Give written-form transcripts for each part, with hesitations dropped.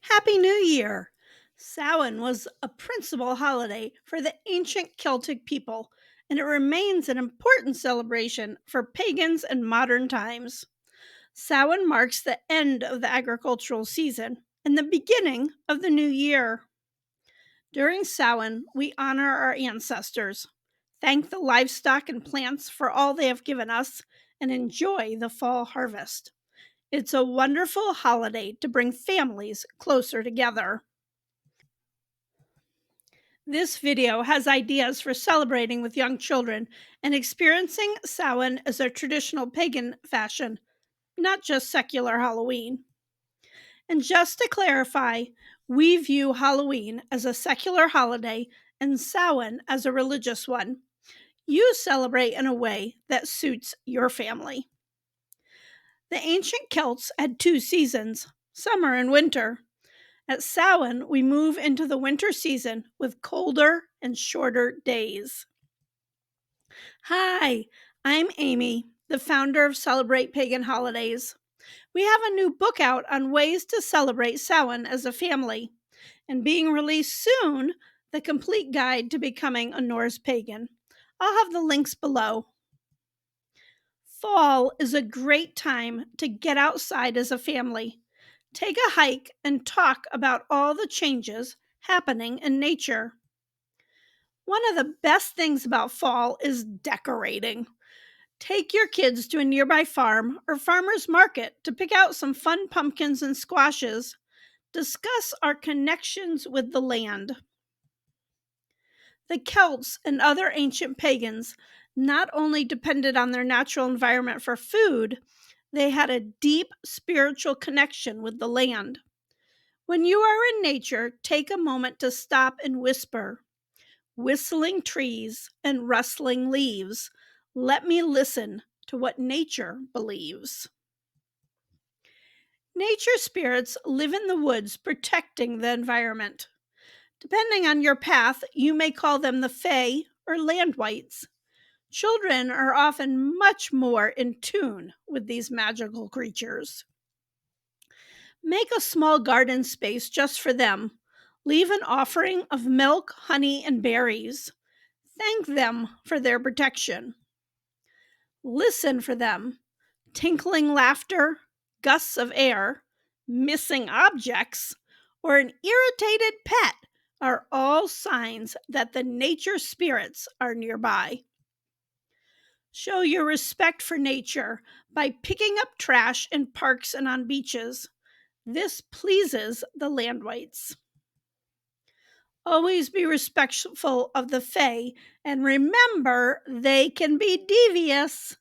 Happy New Year! Samhain was a principal holiday for the ancient Celtic people, and it remains an important celebration for pagans in modern times. Samhain marks the end of the agricultural season and the beginning of the new year. During Samhain, we honor our ancestors, thank the livestock and plants for all they have given us, and enjoy the fall harvest. It's a wonderful holiday to bring families closer together. This video has ideas for celebrating with young children and experiencing Samhain as a traditional pagan fashion, not just secular Halloween. And just to clarify, we view Halloween as a secular holiday and Samhain as a religious one. You celebrate in a way that suits your family. The ancient Celts had two seasons, summer and winter. At Samhain, we move into the winter season with colder and shorter days. Hi, I'm Amy, the founder of Celebrate Pagan Holidays. We have a new book out on ways to celebrate Samhain as a family, and being released soon, the complete guide to becoming a Norse pagan. I'll have the links below. Fall is a great time to get outside as a family. Take a hike and talk about all the changes happening in nature. One of the best things about fall is decorating. Take your kids to a nearby farm or farmer's market to pick out some fun pumpkins and squashes. Discuss our connections with the land. The Celts and other ancient pagans not only depended on their natural environment for food, they had a deep spiritual connection with the land. When you are in nature, take a moment to stop and whisper. Whistling trees and rustling leaves. Let me listen to what nature believes. Nature spirits live in the woods protecting the environment. Depending on your path, you may call them the Fae or land wights. Children are often much more in tune with these magical creatures. Make a small garden space just for them. Leave an offering of milk, honey, and berries. Thank them for their protection. Listen for them. Tinkling laughter, gusts of air, missing objects, or an irritated pet are all signs that the nature spirits are nearby. Show your respect for nature by picking up trash in parks and on beaches. This pleases the landwights. Always be respectful of the Fae, and remember, they can be devious.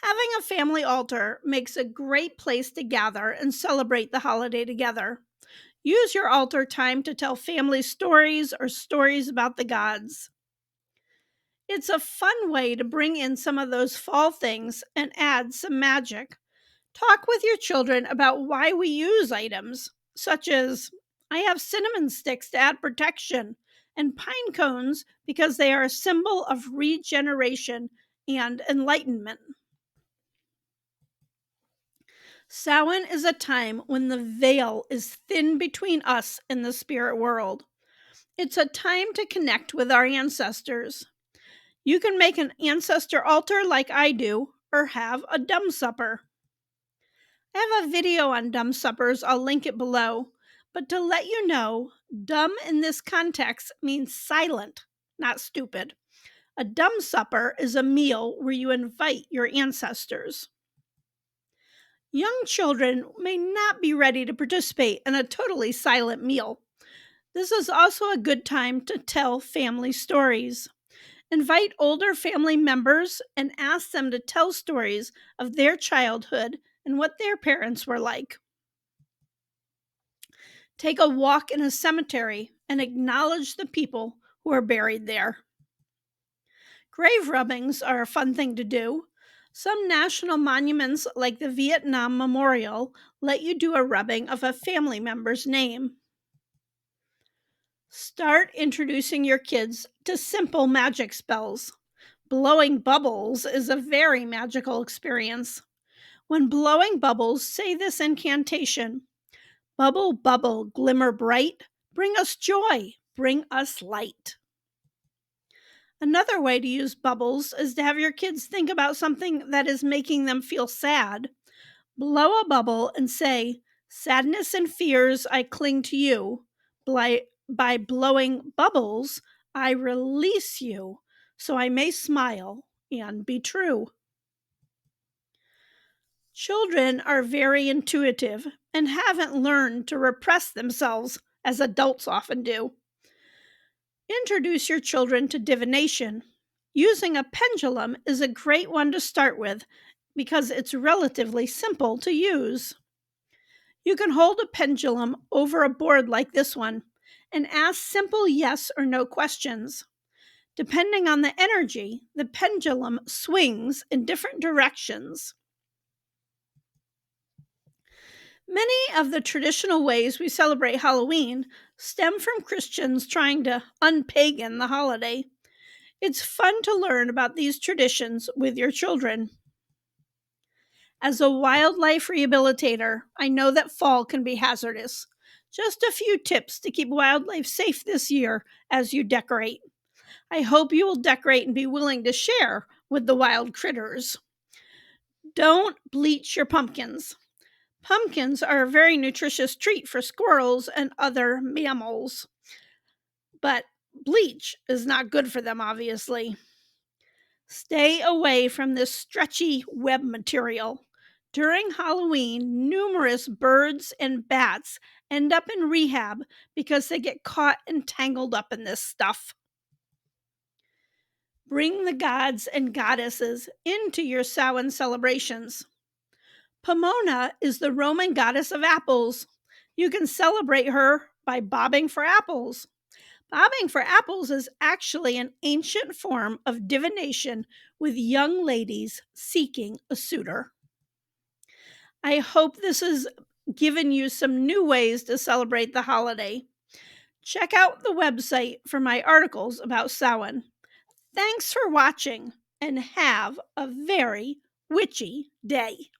Having a family altar makes a great place to gather and celebrate the holiday together. Use your altar time to tell family stories or stories about the gods. It's a fun way to bring in some of those fall things and add some magic. Talk with your children about why we use items, such as I have cinnamon sticks to add protection, and pine cones because they are a symbol of regeneration and enlightenment. Samhain is a time when the veil is thin between us and the spirit world. It's a time to connect with our ancestors. You can make an ancestor altar like I do, or have a dumb supper. I have a video on dumb suppers, I'll link it below. But to let you know, dumb in this context means silent, not stupid. A dumb supper is a meal where you invite your ancestors. Young children may not be ready to participate in a totally silent meal. This is also a good time to tell family stories. Invite older family members and ask them to tell stories of their childhood and what their parents were like. Take a walk in a cemetery and acknowledge the people who are buried there. Grave rubbings are a fun thing to do. Some national monuments, like the Vietnam Memorial, let you do a rubbing of a family member's name. Start introducing your kids to simple magic spells. Blowing bubbles is a very magical experience. When blowing bubbles, say this incantation. Bubble, bubble, glimmer bright, bring us joy, bring us light. Another way to use bubbles is to have your kids think about something that is making them feel sad. Blow a bubble and say, "Sadness and fears, I cling to you. By blowing bubbles, I release you, so I may smile and be true." Children are very intuitive and haven't learned to repress themselves as adults often do. Introduce your children to divination. Using a pendulum is a great one to start with because it's relatively simple to use. You can hold a pendulum over a board like this one and ask simple yes or no questions. Depending on the energy, the pendulum swings in different directions. Many of the traditional ways we celebrate Halloween stem from Christians trying to unpagan the holiday. It's fun to learn about these traditions with your children. As a wildlife rehabilitator, I know that fall can be hazardous. Just a few tips to keep wildlife safe this year as you decorate. I hope you will decorate and be willing to share with the wild critters. Don't bleach your pumpkins. Pumpkins are a very nutritious treat for squirrels and other mammals, but bleach is not good for them, obviously. Stay away from this stretchy web material. During Halloween, numerous birds and bats end up in rehab because they get caught and tangled up in this stuff. Bring the gods and goddesses into your Samhain celebrations. Pomona is the Roman goddess of apples. You can celebrate her by bobbing for apples. Bobbing for apples is actually an ancient form of divination with young ladies seeking a suitor. I hope this has given you some new ways to celebrate the holiday. Check out the website for my articles about Samhain. Thanks for watching and have a very witchy day.